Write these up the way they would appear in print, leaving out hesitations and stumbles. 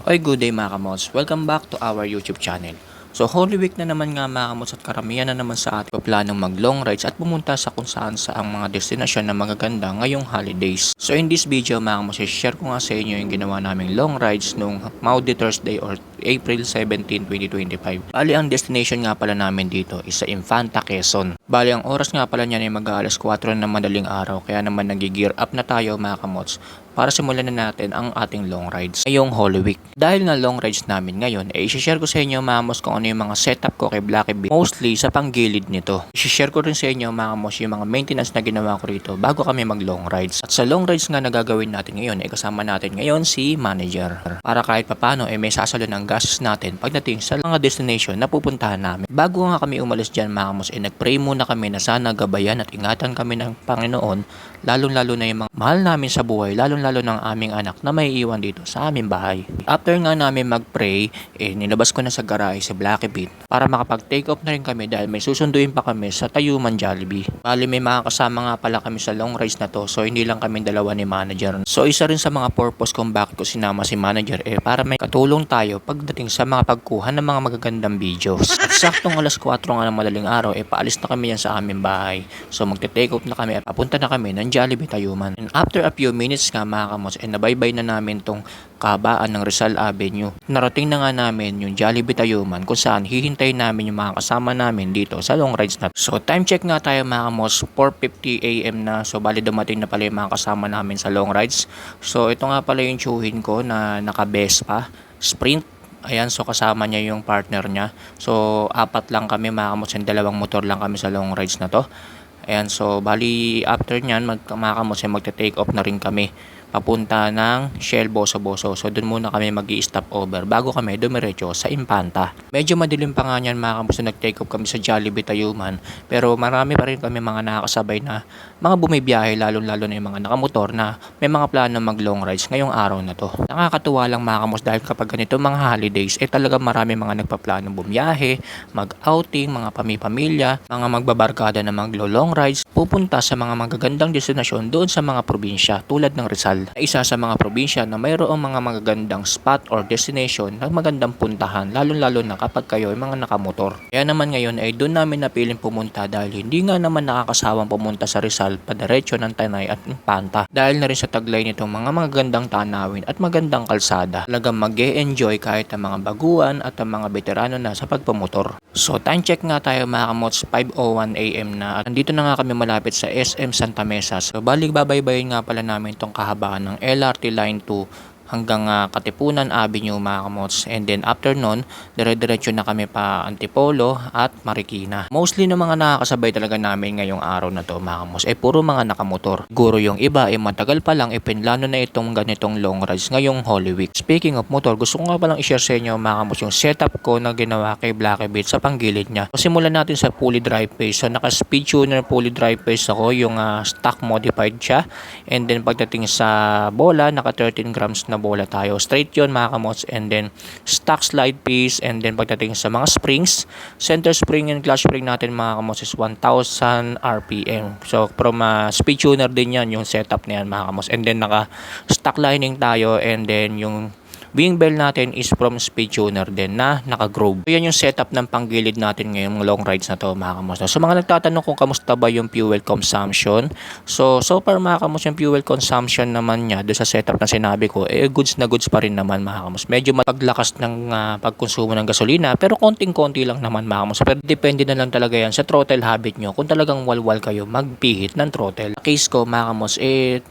Oy, good day mga kamots. Welcome back to our YouTube channel. So Holy Week na naman nga mga kamots at karamihan na naman sa ating planong mag long rides at pumunta sa kung saan sa ang mga destinasyon na magaganda ngayong holidays. So in this video mga kamots, share ko nga sa inyo yung ginawa naming long rides nung Maudi Thursday or April 17, 2025. Bali ang destination nga pala namin dito is sa Infanta, Quezon. Bali ang oras nga pala niyan ay mag-aalas 4 na madaling araw, kaya naman nag-gear up na tayo mga kamots para simulan na natin ang ating long rides ngayong Holy Week. Dahil nga long rides namin ngayon, i-share ko sa inyo mga kamos kung ano yung mga setup ko kay Blacky Beat, mostly sa panggilid nito. I-share ko rin sa inyo mga kamos yung mga maintenance na ginawa ko rito bago kami mag long rides. At sa long rides nga na gagawin natin ngayon, kasama natin ngayon si manager. Para kahit papano may sasalo ng gastos natin pagdating sa mga destination na pupuntahan namin. Bago nga kami umalis dyan mga kamos, nag-pray muna kami na sana gabayan at ingatan kami ng Panginoon, lalong-lalo na yung mga mahal namin sa buhay, lalo ng aming anak na may iwan dito sa aming bahay. After nga namin mag-pray, nilabas ko na sa garahe si Blacky Beat para makapag-take off na rin kami dahil may susunduin pa kami sa Tayuman Jollibee. Bali may mga kasama nga pala kami sa long rides na to, so hindi lang kami dalawa ni manager. So isa rin sa mga purpose kung bakit ko sinama si manager para may katulong tayo pagdating sa mga pagkuha ng mga magagandang videos. At saktong alas 4 nga ng madaling araw, paalis na kami yan sa aming bahay. So magte-take off na kami at papunta na kami ng Jollibee Tayuman. And after a few minutes nga mga kamos, nabaybay na namin tong kahabaan ng Rizal Avenue. Narating na nga namin yung Jollibee Tayuman kung saan hihintayin namin yung mga kasama namin dito sa long rides na. So time check nga tayo mga kamos, 4:50 AM na. So bali dumating na pala yung mga kasama namin sa long rides. So ito nga pala yung tsuhin ko na naka-Vespa Sprint. Ayan, so kasama niya yung partner niya. So apat lang kami mga kamos, yung dalawang motor lang kami sa long rides na to. Ayan, so bali after nyan mga kamos magte-take off na rin kami papunta ng Shell Boso-Boso. So doon muna kami mag-i-stop over bago kami dumiretso sa Infanta. Medyo madilim pa nga niyan mga kamos, nag-take off kami sa Jollibee Tayuman, pero marami pa rin kami mga nakakasabay na mga bumibiyahe, lalo na yung mga nakamotor na may mga plano mag long rides ngayong araw na to. Nakakatuwa lang mga kamos dahil kapag ganito mga holidays talaga marami mga nagpaplano bumiyahe, mag-outing, mga pamilya, mga magbabarkada na mag long rides, pupunta sa mga magagandang destinasyon doon sa mga probinsya tulad ng Rizal. Isa sa mga probinsya na mayroong mga magagandang spot or destination na magandang puntahan, lalo na kapag kayo ay mga nakamotor. Kaya naman ngayon doon namin napiling pumunta dahil hindi nga naman nakakasawang pumunta sa Rizal padiretso ng Tanay at Infanta dahil na rin sa taglay nitong mga magagandang tanawin at magandang kalsada. Talagang mag-e-enjoy kahit ang mga baguhan at ang mga veterano na sa pagpamotor. So time check nga tayo mga kamots, 5:01 AM na at nandito na nga kami malapit sa SM Santa Mesa. So balik babaybayin nga pala namin itong kahabaan ng LRT Line 2 hanggang Katipunan Avenue mga kamots. And then after nun, dire-diretso na kami pa Antipolo at Marikina. Mostly ng mga nakakasabay talaga namin ngayong araw na to mga kamots puro mga nakamotor. Siguro yung iba matagal pa lang pinlano na itong ganitong long rides ngayong Holy Week. Speaking of motor, gusto ko nga palang i-share sa inyo mga kamots yung setup ko na ginawa kay Blacky Beat sa panggilid niya. So simulan natin sa fully drive pace. So naka-speed tuner fully drive pace ako, yung stock modified siya. And then pagdating sa bola, naka 13 grams na bola tayo. Straight yun mga kamots. And then stock slide piece. And then pagdating sa mga springs, center spring and clutch spring natin mga kamots is 1000 RPM. So from speed tuner din yan yung setup na yan mga kamots. And then naka stock lining tayo. And then yung wing bell natin is from speed tuner din na naka-groove. So yan yung setup ng panggilid natin ngayong long rides na to mga kamos. So mga nagtatanong kung kamusta ba yung fuel consumption. So far mga kamos, yung fuel consumption naman niya doon sa setup na sinabi ko, goods na goods pa rin naman mga kamos. Medyo mapaglakas ng pagkonsumo ng gasolina pero konting-konti lang naman mga kamos. Pero depende na lang talaga yan sa throttle habit nyo. Kung talagang walwal kayo, magpihit ng throttle. Case ko mga kamos,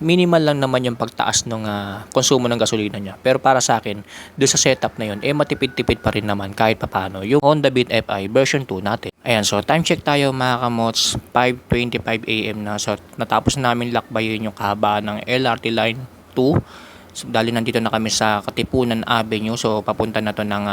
minimal lang naman yung pagtaas ng konsumo ng gasolina niya. Pero para sa akin, doon sa setup na yun, matipid-tipid pa rin naman kahit papano yung Honda Beat FI version 2 natin. Ayan, so time check tayo mga kamots, 5:25 AM na. So natapos na namin lakbayin yung kahabaan ng LRT Line 2. So, dali nandito na kami sa Katipunan Avenue. So papunta na to ng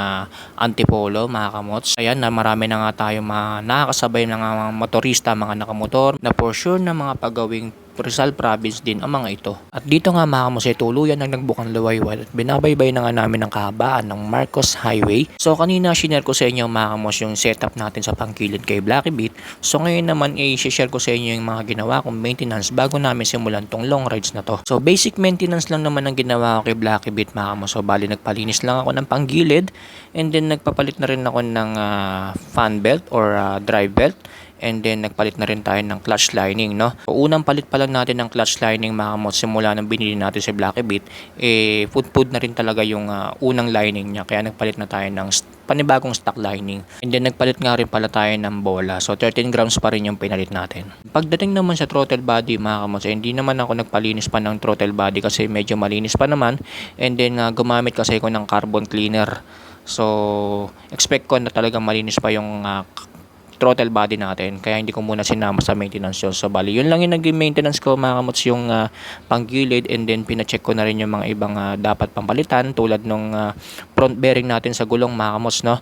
Antipolo mga kamots. Ayan na marami na nga tayo mga nakakasabay ng mga motorista, mga nakamotor na for sure na mga pagawing Rizal Province din ang mga ito. At dito nga mga kamos ay tuluyan ang nagbukang luwayway at binabaybay na nga namin ang kahabaan ng Marcos Highway. So kanina share ko sa inyo mga kamos yung setup natin sa pangkilid kay Blacky Beat. So ngayon naman i-share ko sa inyo yung mga ginawa kong maintenance bago namin simulan tong long rides na to. So basic maintenance lang naman ang ginawa ko kay Blacky Beat mga kamos. So bali nagpalinis lang ako ng panggilid and then nagpapalit na rin ako ng fan belt or drive belt. And then nagpalit na rin tayo ng clutch lining, no? So, unang palit pa lang natin ng clutch lining mga kamos simula nang binili natin si Blacky Beat, food na rin talaga yung unang lining niya. Kaya nagpalit na tayo ng panibagong stock lining. And then nagpalit nga rin pala tayo ng bola. So 13 grams pa rin yung pinalit natin. Pagdating naman sa throttle body mga kamos, hindi naman ako nagpalinis pa ng throttle body kasi medyo malinis pa naman. And then gumamit kasi ako ng carbon cleaner. So expect ko na talagang malinis pa yung throttle body natin, kaya hindi ko muna sinama sa maintenance yun. So bali yun lang yung naging maintenance ko mga kamots, yung panggilid, and then pina-check ko na rin yung mga ibang dapat pampalitan tulad nung front bearing natin sa gulong mga kamots, no?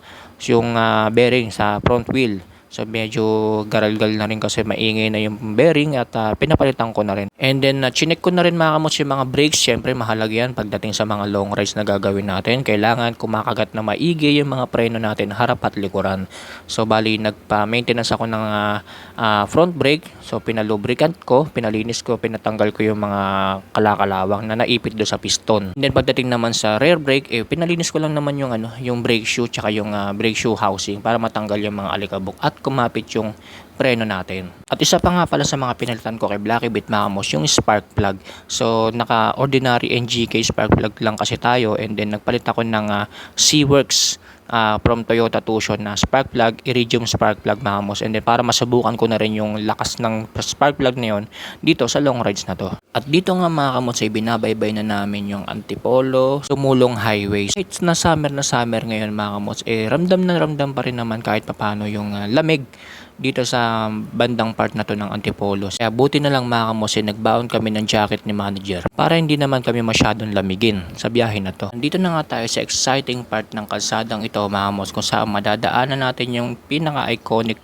Yung bearing sa front wheel. So medyo garalgal na rin kasi maingay na yung bearing at pinapalitan ko na rin. And then chinek ko na rin mga kamos yung mga brakes. Syempre mahalaga yan pagdating sa mga long rides na gagawin natin. Kailangan kumakagat na maigi yung mga preno natin harap at likuran. So bali nagpa-maintenance ako ng front brake. So pinalubricant ko, pinalinis ko, pinatanggal ko yung mga kalakalawang na naipit do sa piston. And then pagdating naman sa rear brake, pinalinis ko lang naman yung yung brake shoe tsaka yung brake shoe housing para matanggal yung mga alikabok at kumapit yung preno natin. At isa pa nga pala sa mga pinalitan ko kay Blacky Beat mga kamos, yung spark plug. So naka ordinary NGK spark plug lang kasi tayo, and then nagpalit ako ng C-Works from Toyota Tucson na spark plug, iridium spark plug mga kamos, and then para masubukan ko na rin yung lakas ng spark plug na yun dito sa long rides na to. At dito nga mga kamos ay binabaybay na namin yung Antipolo Sumulong Highway. It's na summer ngayon mga kamos, ramdam na ramdam pa rin naman kahit papano yung lamig dito sa bandang part na to ng Antipolo. Kaya buti na lang mga kamos, nagbaon kami ng jacket ni manager para hindi naman kami masyadong lamigin sa biyahe na to. Dito na nga tayo sa exciting part ng kalsadang ito mga kamos, kung saan madadaanan natin yung pinaka-iconic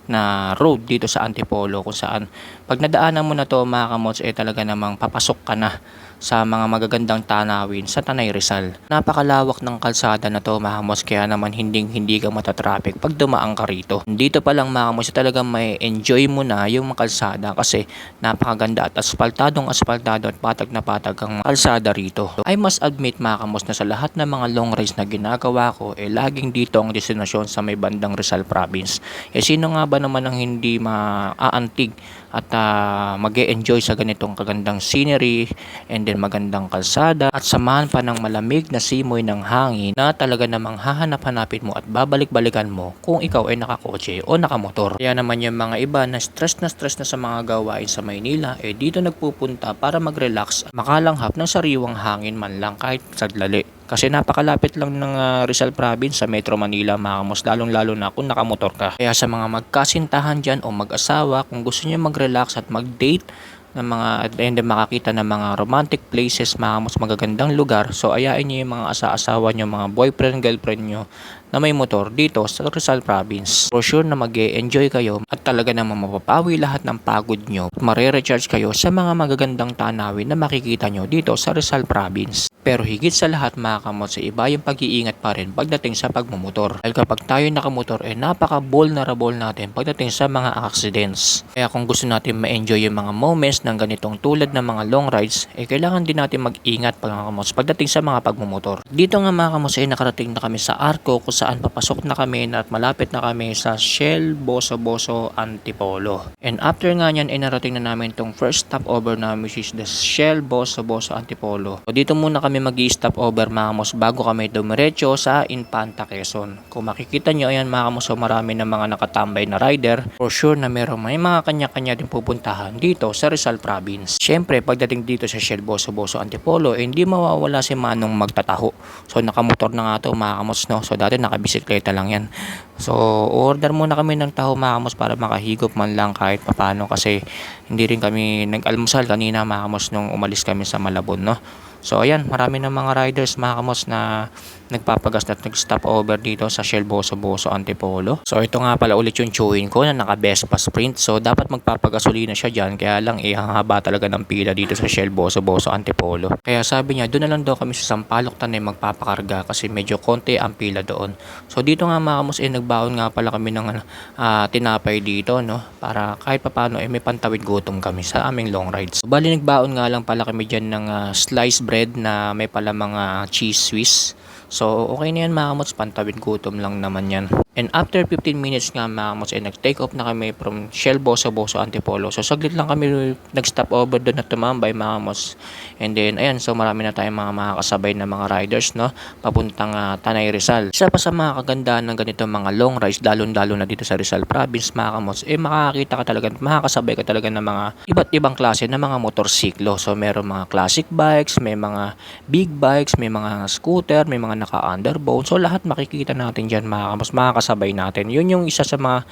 na road dito sa Antipolo, kung saan pag nadaanan mo na to mga kamots, talaga namang papasok ka na sa mga magagandang tanawin sa Tanay Rizal. Napakalawak ng kalsada na to mga kamots, kaya naman hindi ka matatraffic pag dumaan ka rito. Dito pa lang mga kamots, talagang may enjoy mo na yung kalsada kasi napakaganda at asfaltado at patag na patag ang kalsada rito. I must admit mga kamots na sa lahat ng mga long rides na ginagawa ko, laging dito ang destinasyon sa may bandang Rizal Province. Sino nga ba naman ang hindi maaantig at mag-e-enjoy sa ganitong kagandang scenery and then magandang kalsada at samahan pa ng malamig na simoy ng hangin na talaga namang hahanap-hanapin mo at babalik-balikan mo kung ikaw ay nakakotse o nakamotor. Kaya naman yung mga iba na stress na sa mga gawain sa Maynila, dito nagpupunta para mag-relax at makalanghap ng sariwang hangin man lang kahit sadlali. Kasi napakalapit lang ng Rizal Province sa Metro Manila mga kamos, lalong-lalo na kung nakamotor ka. Kaya sa mga magkasintahan dyan o mag-asawa, kung gusto niyo mag-relax at mag-date ng mga and then makakita ng mga romantic places mga kamos, magagandang lugar, so ayain niyo yung mga asa-asawa niyo, mga boyfriend, girlfriend niyo na may motor dito sa Rizal Province. For sure na mag-e-enjoy kayo at talaga namang mapapawi lahat ng pagod nyo at mare-recharge kayo sa mga magagandang tanawin na makikita nyo dito sa Rizal Province. Pero higit sa lahat mga kamots, iba yung pag-iingat pa rin pagdating sa pagmumotor. Dahil kapag tayo nakamotor, napaka-vulnerable natin pagdating sa mga accidents. Kaya kung gusto natin ma-enjoy yung mga moments ng ganitong tulad ng mga long rides, kailangan din natin mag-ingat mga kamots pagdating sa mga pagmumotor. Dito nga mga kamots, nakarating na kami sa Arco kung saan papasok na kami at malapit na kami sa Shell Boso Antipolo. And after nga nyan, narating na namin itong first stopover namin, which is the Shell Boso Antipolo. So dito muna kami mag-i-stop over mga kamos bago kami dumiretso sa Infanta, Quezon. Kung makikita nyo, ayan mga kamos, so marami na mga nakatambay na rider. For sure na may mga kanya-kanya din pupuntahan dito sa Rizal Province. Syempre, pagdating dito sa Shell Boso Antipolo, hindi mawawala si Manong magtataho. So nakamotor na nga to mga kamos, no? So dati nakabisikleta lang yan. So order muna kami ng taho mga kamos para makahigop man lang kahit papano, kasi hindi rin kami nag-almusal kanina mga kamos nung umalis kami sa Malabon, no? So ayan, marami ng mga riders mga kamos na nagpapagas at nag-stop over dito sa Shell Boso Boso Antipolo. So ito nga pala ulit yung chewin ko na naka Vespa Sprint. So dapat magpapagasolina siya dyan, kaya lang haba talaga ng pila dito sa Shell Boso Boso Antipolo. Kaya sabi niya doon na lang daw kami sa Sampaloc Tanay magpapakarga kasi medyo konti ang pila doon. So dito nga mga kamos nagbaon nga pala kami ng tinapay dito, no, para kahit papano may pantawid gutom kami sa aming long rides. So, bali nagbaon nga lang pala kami dyan ng sliced bread na may pala mga cheese Swiss. So okay na yan mga kamos, pantawid gutom lang naman yan. And after 15 minutes nga mga kamos nag-take off na kami from Shell Boso Boso Antipolo. So saglit lang kami nag-stop over doon at tumambay mga kamos. And then ayan, so marami na tayong mga makakasabay na mga riders, no, papuntang Tanay Rizal. Isa pa sa mga kagandahan ng ganito mga long rides, lalo na dito sa Rizal Province mga kamos, makakakita ka talaga, makakasabay ka talaga ng mga iba't ibang klase ng mga motorsiklo. So meron mga classic bikes, may mga big bikes, may mga scooter, may mga naka-underbone. So lahat makikita natin dyan mga kamos, makakasabay natin. Yun yung isa sa mga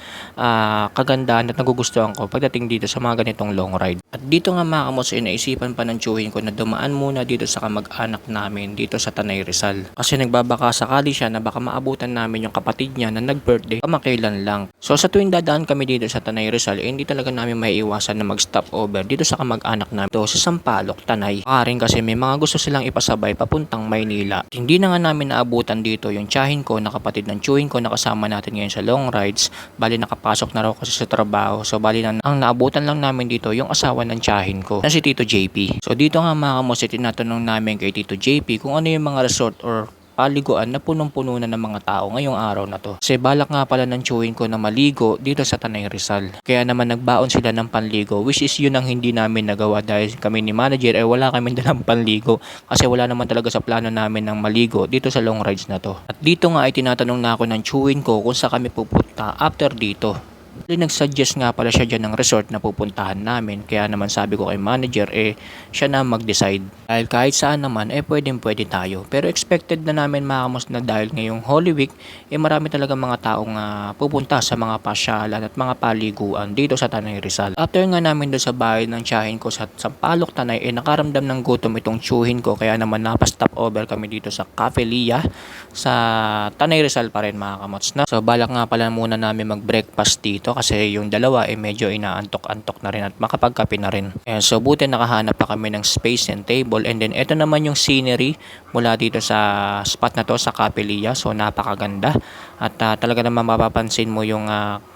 kagandahan at nagugustuhan ko pagdating dito sa mga ganitong long ride. At dito nga mga kamos naisipan pa ng tiyuhin ko na dumaan muna dito sa kamag-anak namin dito sa Tanay Rizal. Kasi nagbabaka sakali siya na baka maabutan namin yung kapatid niya na nag-birthday kamakailan lang. So sa tuwing dadaan kami dito sa Tanay Rizal, hindi talaga namin maiiwasan na mag-stop over dito sa kamag-anak namin dito sa Sampaloc Tanay. Rin kasi may mga gusto silang ipasabay papuntang Maynila. Hindi na nga namin naabutan dito yung tiyahin ko na kapatid ng tiyuhin ko na kasama natin ngayon sa long rides. Bali nakapasok na raw kasi sa trabaho. So bali na ang naabutan lang namin dito yung asawa ng tiyahin ko na si Tito JP. So dito nga mga kamos tinatanong namin kay Tito JP kung ano yung mga resort or paliguan na punong-puno na ng mga tao ngayong araw na to. Kasi balak nga pala ng chewin ko na maligo dito sa Tanay Rizal. Kaya naman nagbaon sila ng panligo, which is yun ang hindi namin nagawa dahil kami ni manager wala kami dalang panligo kasi wala naman talaga sa plano namin ng maligo dito sa long rides na to. At dito nga ay tinatanong na ako ng chewin ko kung saan kami pupunta after dito. Nag-suggest nga pala siya dyan ng resort na pupuntahan namin. Kaya naman sabi ko kay manager, siya na mag-decide. Dahil kahit saan naman, pwede tayo. Pero expected na namin mga kamos na dahil ngayong Holy Week, marami talaga mga taong pupunta sa mga pasyalan at mga paliguan dito sa Tanay Rizal. After nga namin doon sa bahay ng tiyahin ko sa Sampaloc Tanay, nakaramdam ng gutom itong tiyuhin ko. Kaya naman napastop over kami dito sa Cafe Lia sa Tanay Rizal pa rin mga kamots na. So balak nga pala muna namin mag-breakfast dito kasi yung dalawa medyo inaantok-antok na rin at makapagkape na rin. And so buti nakahanap pa kami ng space and table, and then ito naman yung scenery mula dito sa spot na to sa Cafe Lia. So napakaganda at talaga naman mapapansin mo yung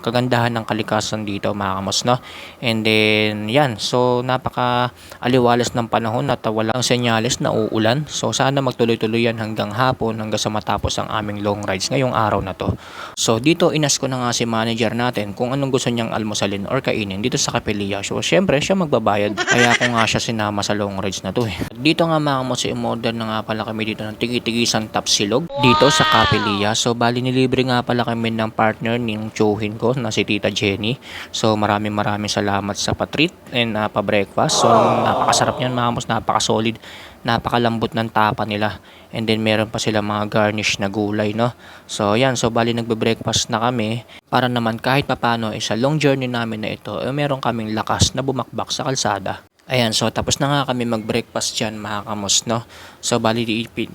kagandahan ng kalikasan dito mga kamos, no? And then yan, so napaka aliwalas ng panahon at walang senyales na uulan. So sana magtuloy-tuloy yan hanggang hapon, hanggang sa matapos ang aming long rides ngayong araw na to. So dito inas ko na nga si manager natin kung anong gusto niyang almusalin or kainin dito sa Cafe Lia. So syempre siya magbabayad, kaya ako nga siya sinama sa long rides na to Dito nga mga kamos i-order na nga pala kami dito ng tigi-tigisan tapsilog dito sa Cafe Lia. So bali nilibre nga pala kami ng partner ng tiyuhin ko na si Tita Jenny. So maraming salamat sa patreat and pa-breakfast. So napakasarap niyan mga kamos, napaka-solid, napakalambot ng tapa nila. And then meron pa sila mga garnish na gulay, no? So yan, so bali nagbe-breakfast na kami para naman kahit papano sa long journey namin na ito meron kaming lakas na bumakbak sa kalsada. Ayan, so tapos na nga kami mag-breakfast dyan mga kamos, no? So bali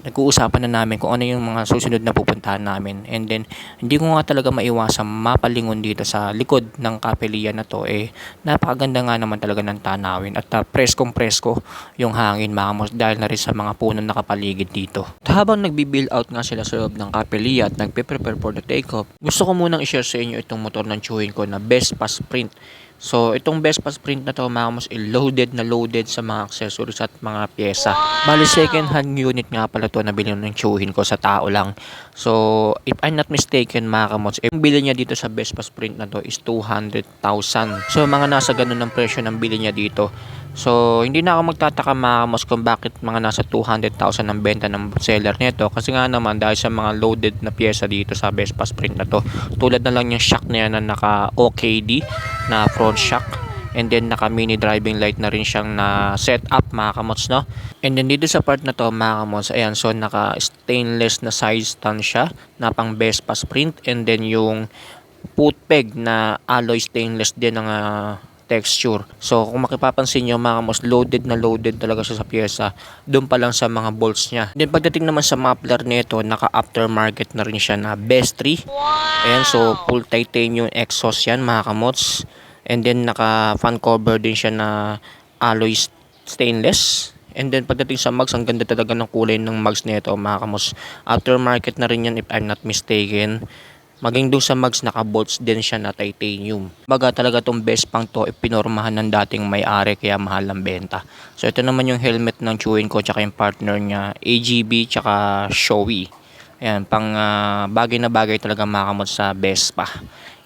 nag-uusapan na namin kung ano yung mga susunod na pupuntahan namin. And then hindi ko nga talaga maiwasang mapalingon dito sa likod ng Cafe Lia na to. Napakaganda nga naman talaga ng tanawin at preskong-presko yung hangin mga kamos dahil na rin sa mga punong nakapaligid dito. At habang nagbi-build out nga sila sa loob ng Cafe Lia at nagpe-prepare for the takeoff, gusto ko munang i-share sa inyo itong motor ng tiyuhin ko na Vespa Sprint. So, itong Vespa Sprint na to mga kamos loaded sa mga accessories at mga pyesa. Bali second hand unit nga pala to na bilhin ng tiyuhin ko sa tao lang. So, if I'm not mistaken mga kamos, yung bili niya dito sa Vespa Sprint na to is 200,000. So, mga nasa ganun ng presyo ng bili niya dito. So, hindi na ako magtataka mga kamos kung bakit mga nasa 200,000 ang benta ng seller nito. Kasi nga naman dahil sa mga loaded na pyesa dito sa Vespa Sprint na to. Tulad na lang yung shock niya na naka OKD na front shock. And then naka mini driving light na rin siyang na set up mga kamots, no? And then dito sa part na to mga kamots, ayan, so naka stainless na side stand siya na pang Vespa Sprint. And then yung foot peg na alloy stainless din ng texture. So kung makipapansin nyo mga kamos, loaded na loaded talaga siya sa pyesa. Doon pa lang sa mga bolts niya. Then pagdating naman sa muffler nito, naka aftermarket na rin siya na Best 3. Ayan, so full titanium exhaust yan mga kamots. And then naka fan cover din siya na alloy stainless. And then pagdating sa mugs, ang ganda talaga ng kulay ng mugs nito mga kamos. Aftermarket na rin yan if I'm not mistaken. Maging doon sa mugs, naka-bolts din siya na titanium. Baga talaga tong best pang to, ipinormahan ng dating may-ari kaya mahal ang benta. So ito naman yung helmet ng chewin ko tsaka yung partner niya, AGB tsaka Shoei. Ayan, pang bagay na bagay talaga makamot sa Vespa.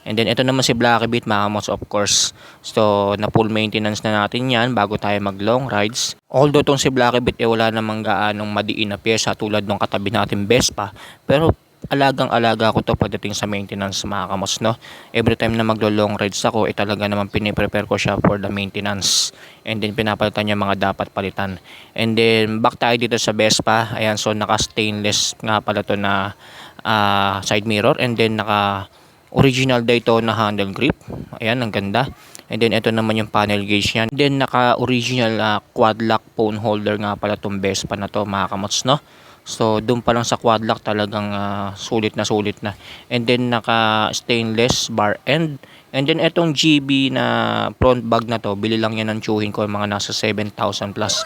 And then ito naman si Blacky Beat makamot of course. So na full maintenance na natin yan bago tayo mag long rides. Although tong si Blacky Beat wala namang gaanong madiin na pyesa tulad ng katabi natin Vespa. Pero alagang-alaga ko to pagdating sa maintenance mga kamos, no. Every time na maglo-long rides ako, talaga naman piniprepare ko siya for the maintenance. And then pinapalitan niya mga dapat palitan. And then back tayo dito sa Vespa. Ayan, so naka-stainless nga pala to na side mirror. And then naka-original Daytona handle grip. Ayan, ang ganda. And then ito naman yung panel gauge niyan. And then naka-original quad lock phone holder nga pala tong Vespa na to mga kamos, no. So doon pa lang sa quad lock talagang sulit na sulit na. And then naka stainless bar end. And then etong GB na front bag na to, bili lang yan ng tsuhin ko mga nasa 7,000 plus.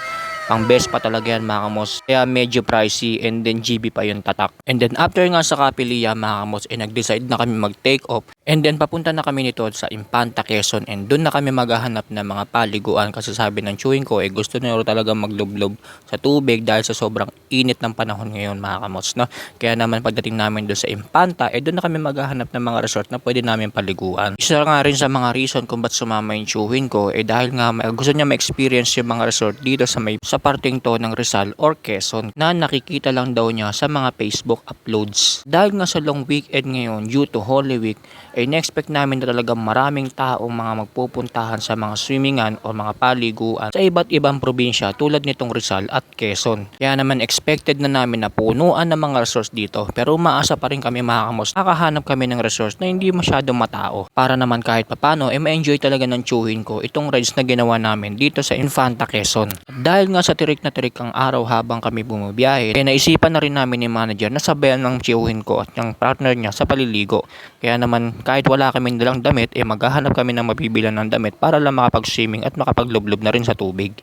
Pang best pa talaga yan mga kamos. Kaya medyo pricey and then GB pa yung tatak. And then after nga sa Kapiliya mga kamos, nag-decide na kami mag-take off. And then papunta na kami nito sa Infanta, Quezon. And doon na kami maghahanap ng mga paliguan kasi sabi ng chewin ko gusto nyo talaga maglublob sa tubig dahil sa sobrang init ng panahon ngayon mga kamos, no? Kaya naman pagdating namin doon sa Infanta, doon na kami maghahanap ng mga resort na pwede namin paliguan. Isa nga rin sa mga reason kung ba't sumama yung chewin ko dahil nga gusto niya ma-experience yung mga resort dito sa parting to ng Rizal or Quezon na nakikita lang daw niya sa mga Facebook uploads. Dahil nga sa long weekend ngayon due to Holy Week, na-expect namin na talagang maraming taong mga magpupuntahan sa mga swimmingan o mga paliguan sa iba't ibang probinsya tulad nitong Rizal at Quezon. Kaya naman expected na namin na punuan ng mga resorts dito, pero umaasa pa rin kami mga kamos, nakahanap kami ng resorts na hindi masyadong matao para naman kahit papano ma-enjoy talaga ng tsuhin ko itong rides na ginawa namin dito sa Infanta, Quezon. At dahil nga sa tirik na tirik ang araw habang kami bumibiyahe, naisipan na rin namin ni manager na sabayan ng tsuhin ko at yung partner niya sa paliligo. Kaya naman kahit wala kaming dalang damit, maghahanap kami ng mabibilan ng damit para lang makapag-swimming at makapaglublob na rin sa tubig.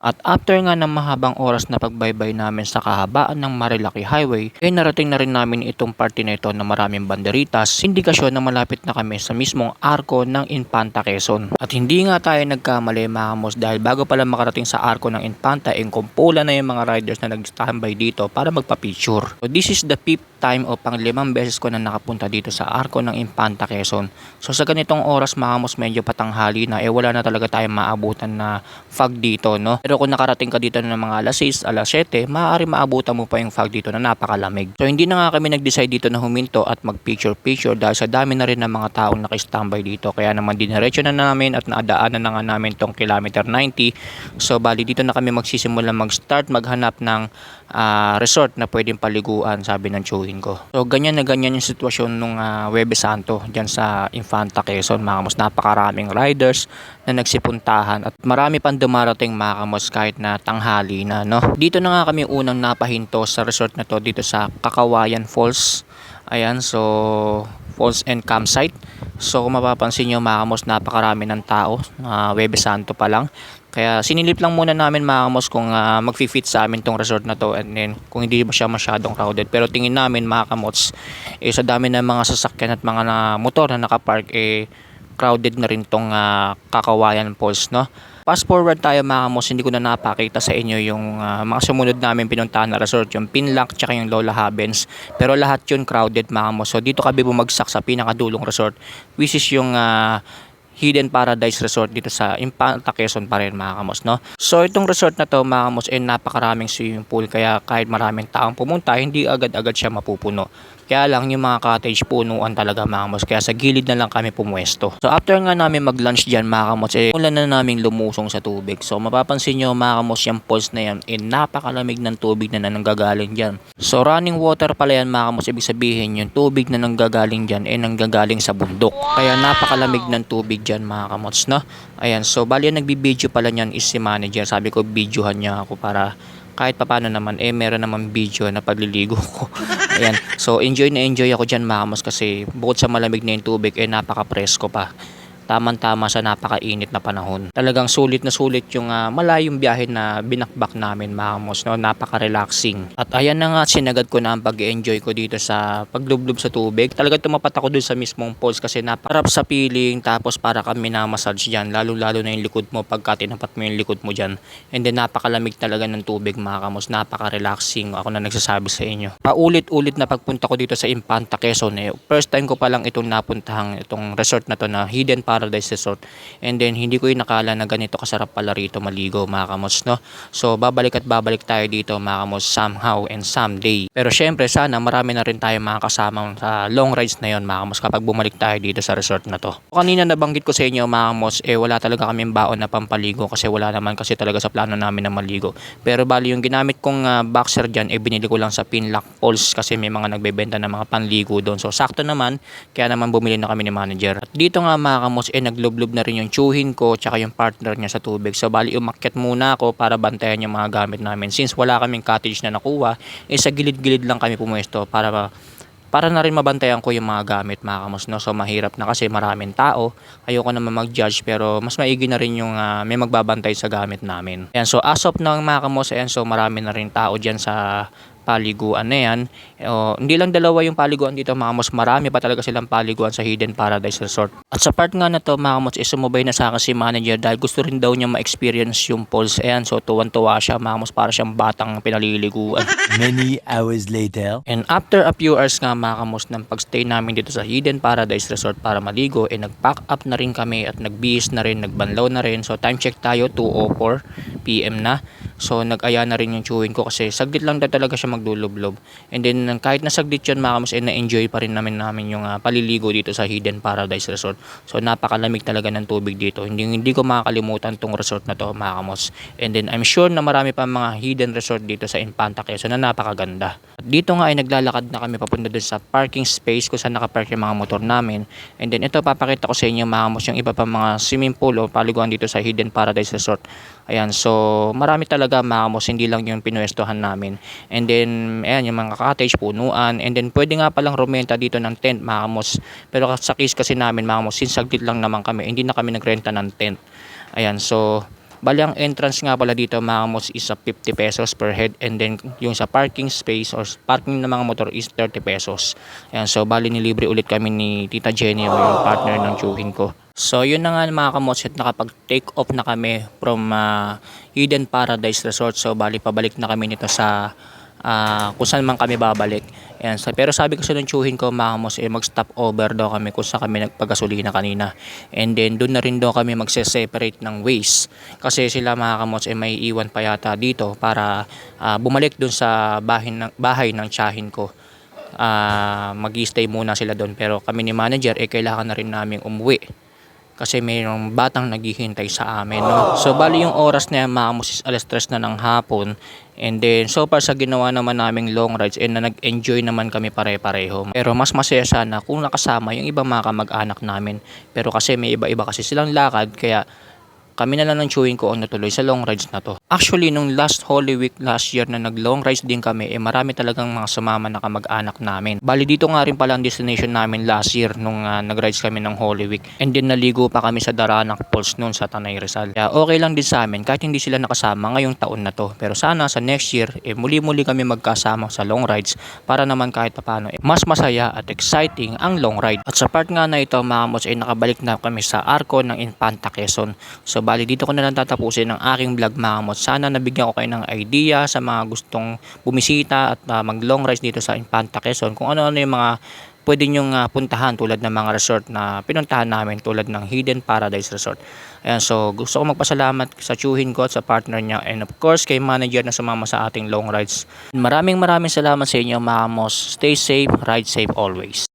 At after nga ng mahabang oras na pagbaybay namin sa kahabaan ng Marilaki Highway, ay narating na rin namin itong parte na ito na maraming banderitas, indikasyon na malapit na kami sa mismong arko ng Infanta Quezon. At hindi nga tayo nagkamali mga kamos dahil bago pala makarating sa arko ng Infanta, kumpula na yung mga riders na nag-standby dito para magpa-picture. So this is the fifth time o pang-limang beses ko na nakapunta dito sa arko ng Infanta Quezon. So sa ganitong oras mga kamos medyo patanghali na, wala na talaga tayong maabutan na fog dito, no? Pero kung nakarating ka dito ng mga alas 6, alas 7, maaari maabutan mo pa yung fog dito na napakalamig. So hindi na nga kami nag-decide dito na huminto at mag-picture-picture dahil sa dami na rin ng mga taong nakistambay dito. Kaya naman diniretso na namin at naadaanan na nga namin tong kilometer 90. So bali dito na kami magsisimula mag-start maghanap ng resort na pwedeng paliguan, sabi ng tsuhin ko. So ganyan na ganyan yung sitwasyon nung Huwebes Santo dyan sa Infanta Quezon mga kamos. Napakaraming riders na nagsipuntahan at marami pang dumarating mga kamos kahit na tanghali na, no? Dito na nga kami unang napahinto sa resort na to dito sa Kakawayan Falls. Ayan, so falls and campsite. So kung mapapansin nyo mga kamos, napakarami ng tao, Huwebes Santo pa lang. Kaya sinilip lang muna namin mga kamos kung mag-fit sa amin tong resort na to, and then kung hindi ba siya masyadong crowded. Pero tingin namin mga kamos, sa dami ng mga sasakyan at mga motor na nakapark, crowded na rin tong Kakawayan Falls, no? Fast forward tayo mga kamos, hindi ko na napakita sa inyo yung mga sumunod namin pinuntahan na resort, yung Pinlac tsaka yung Lola Havens. Pero lahat yun crowded mga kamos. So dito kami bumagsak sa pinakadulong resort, which is yung Hidden Paradise Resort dito sa Infanta Quezon pa rin mga kamos, no? So itong resort na to mga kamos, napakaraming swimming pool, kaya kahit maraming taong pumunta, hindi agad-agad siya mapupuno. Kaya lang yung mga cottage punuan talaga mga kamos, kaya sa gilid na lang kami pumwesto. So after nga namin mag-lunch dyan mga kamos, ulan na namin lumusong sa tubig. So mapapansin nyo mga kamos, yung falls na yan, napakalamig ng tubig na nanggagaling dyan. So running water pala yan mga kamos, ibig sabihin yung tubig na nanggagaling dyan nanggagaling sa bundok. Kaya napakalamig ng tubig dyan mga kamos, no? Ayan, so bali yung nagbibideo pala nyan is si manager. Sabi ko videohan niya ako para kahit papano naman meron naman video na pagliligo ko. Ayan, so enjoy na enjoy ako dyan mga kamos kasi bukod sa malamig na yung tubig, napaka-presko pa. Tamang-tama sa napakainit na panahon. Talagang sulit na sulit yung malayong biyahe na binakbak namin mga kamos, no? Napaka-relaxing. At ayan na nga, sinagad ko na ang pag-enjoy ko dito sa paglublob sa tubig. Talaga tumapat ako dun sa mismong falls kasi napakarap sa feeling, tapos para kami na massage dyan, lalo-lalo na yung likod mo pagka tinapat mo yung likod mo dyan. And then napakalamig talaga ng tubig mga kamos, napaka-relaxing. Ako na nagsasabi sa inyo. Paulit-ulit na pagpunta ko dito sa Infanta Quezon, first time ko palang itong napuntahan itong resort na to na Hidden Paradise Resort, and then hindi ko inakala na ganito kasarap pala rito maligo mga kamos, no? So babalik at babalik tayo dito mga kamos somehow and someday. Pero syempre sana marami na rin tayo mga kasama sa long rides na yon mga kamos kapag bumalik tayo dito sa resort na to. Kanina nabanggit ko sa inyo mga kamos, wala talaga kaming baon na pampaligo kasi wala naman kasi talaga sa plano namin na maligo. Pero bali yung ginamit kong boxer dyan, binili ko lang sa Pinlac Falls kasi may mga nagbebenta ng mga panligo doon. So sakto naman, kaya naman bumili na kami ni manager. At dito nga mga kamos, naglublob na rin yung tsuhin ko tsaka yung partner niya sa tubig. So bali umakyat muna ako para bantayan yung mga gamit namin. Since wala kaming cottage na nakuha, sa gilid-gilid lang kami pumuesto para na rin mabantayan ko yung mga gamit mga kamos, no? So mahirap na kasi maraming tao, ayoko naman mag-judge, pero mas maigi na rin yung may magbabantay sa gamit namin. Ayan, so as of now mga kamos, so marami na rin tao dyan sa paliguan na yan. Hindi lang dalawa yung paliguan dito mga kamos, marami pa talaga silang paliguan sa Hidden Paradise Resort. At sa part nga na to mga kamos, sumubay na sa akin si manager dahil gusto rin daw niya ma-experience yung falls. Ayan, so tuwan-tuwa siya mga kamos, para siyang batang pinaliliguan. Many hours later. And after a few hours nga mga kamos ng pagstay namin dito sa Hidden Paradise Resort para maligo, nag-pack up na rin kami at nagbihis na rin, nagbanlaw na rin. So time check tayo, 2:04 PM na. So nag-aya na rin yung chewin ko kasi saglit lang daw talaga siya maglulublob. And then kahit na saglit yun mga kamos, na-enjoy pa rin namin yung paliligo dito sa Hidden Paradise Resort. So napakalamig talaga ng tubig dito. Hindi ko makakalimutan tong resort na to mga kamos. And then I'm sure na marami pa mga hidden resort dito sa Infanta Quezon na napakaganda. At dito nga naglalakad na kami papunta dun sa parking space kung saan nakapark yung mga motor namin. And then ito papakita ko sa inyo mga kamos yung iba pa mga swimming pool o paliguan dito sa Hidden Paradise Resort. Ayan, so marami talaga mga kamos, hindi lang yung pinuwestohan namin. And then ayan yung mga cottage, punuan, and then pwede nga palang rumenta dito ng tent mga kamos. Pero sa case kasi namin mga kamos, since saglit lang naman kami, hindi na kami nagrenta ng tent. Ayan, so Bali ang entrance nga pala dito mga kamos is 50 pesos per head, and then yung sa parking space or parking ng mga motor is 30 pesos. Ayan, so bali nilibre ulit kami ni Tita Jenny o yung partner ng tsuhin ko. So yun na nga mga kamotsit, nakapag-take off na kami from Hidden Paradise Resort. So bali pabalik na kami nito sa kung saan man kami babalik. Ayan, pero sabi ko sa ng tsuhin ko mga kamos, mag-stop over daw kami kung saan kami nagpagasolina kanina. And then doon na rin daw kami magse-separate ng ways. Kasi sila mga kamos may iwan pa yata dito para bumalik doon sa bahay ng tsahin ko. Mag-i-stay muna sila doon, pero kami ni manager kailangan na rin naming umuwi kasi mayroong batang naghihintay sa amin, no? So bali yung oras na yan mga kamos is 3:00 na ng hapon, and then so far sa ginawa naman naming long rides na nag-enjoy naman kami pare-pareho. Pero mas masaya sana kung nakasama yung ibang mga kamag-anak namin, pero kasi may iba-iba kasi silang lakad, kaya kami na lang ng tsuhin ko ang natuloy sa long rides na to. Actually, nung last Holy Week last year na nag-long rides din kami, marami talagang mga sumama na kamag-anak namin. Bali dito nga rin pala ang destination namin last year nung nag-rides kami ng Holy Week. And then naligo pa kami sa Daranak Falls noon sa Tanay Rizal. Kaya okay lang din sa amin kahit hindi sila nakasama ngayong taon na to. Pero sana sa next year, muli-muli kami magkasama sa long rides para naman kahit paano mas masaya at exciting ang long ride. At sa part nga na ito mga kamos nakabalik na kami sa Arco ng Infanta Quezon. So bali dito ko na lang tatapusin ang aking vlog mga kamos. Sana nabigyan ko kayo ng idea sa mga gustong bumisita at mag long rides dito sa Infanta Quezon, kung ano-ano yung mga pwede nyong puntahan tulad ng mga resort na pinuntahan namin tulad ng Hidden Paradise Resort. Ayan, so gusto ko magpasalamat sa tsuhin ko at sa partner niya, and of course kay manager na sumama sa ating long rides. Maraming salamat sa inyo mga kamos. Stay safe, ride safe always.